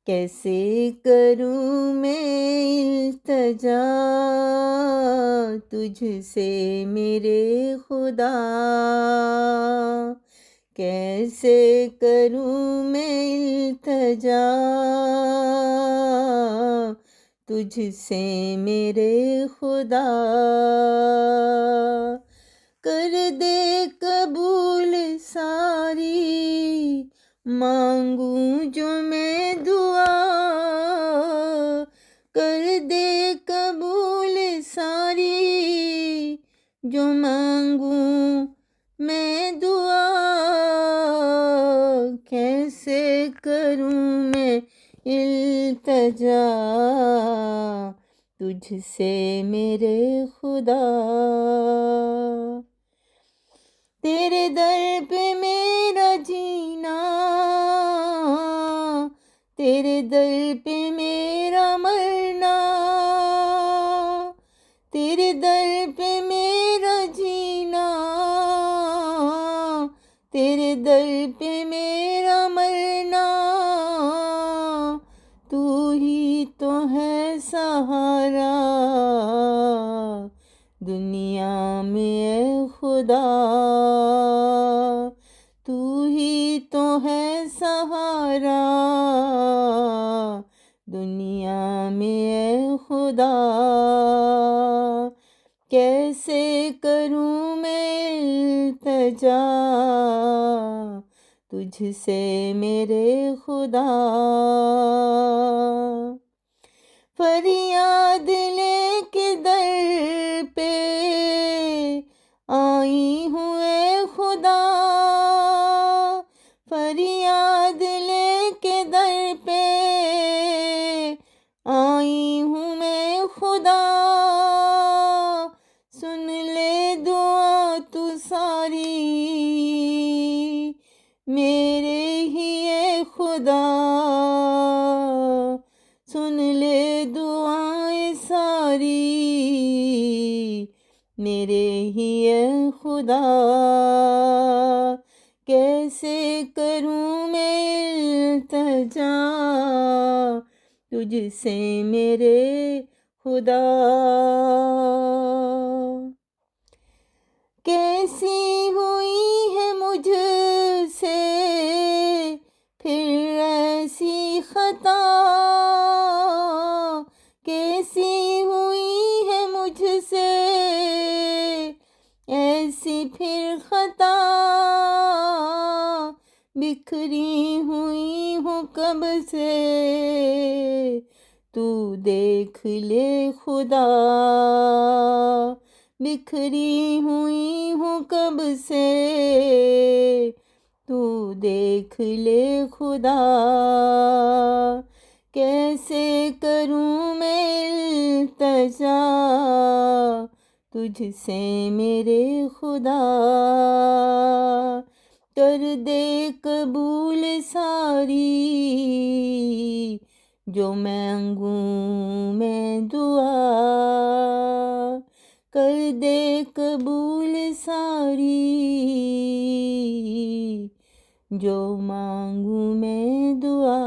کیسے کروں میں التجا تجھ سے میرے خدا، کیسے کروں میں التجا تجھ سے میرے خدا، کر دے قبول ساری مانگوں جو میں دعا، کر دے قبول ساری جو مانگوں میں دعا، کیسے کروں میں التجا تجھ سے میرے خدا، تیرے در پہ میرا جینا، تیرے در پہ میرا مرنا، تیرے در پہ میرا جینا، تیرے در پہ میرا مرنا، تو ہی تو ہے سہارا دنیا میں اے خدا، تو ہی تو ہے سہارا دنیا میں اے خدا، کیسے کروں میں التجا تجھ سے میرے خدا، فریاد لے کے در پہ آئی ہوں اے خدا، فریاد لے کے در پہ آئی ہوں میں خدا، سن لے دعا تو ساری میرے ہی اے خدا، سن لے دعائیں ساری میرے ہی اے خدا، کیسے کروں میں التجا تجھ سے میرے خدا، کیسی ہوئی ہے مجھ سے پھر ایسی خطا، کیسی ہوئی ہے مجھ سے ایسی پھر خطا، بکھری ہوئی ہوں کب سے تو دیکھ لے خدا، بکھری ہوئی ہوں کب سے تو دیکھ لے خدا، کیسے کروں میں التجا تجھ سے میرے خدا، کر دے قبول ساری جو مانگوں میں دعا، کر دے قبول ساری جو مانگوں میں دعا،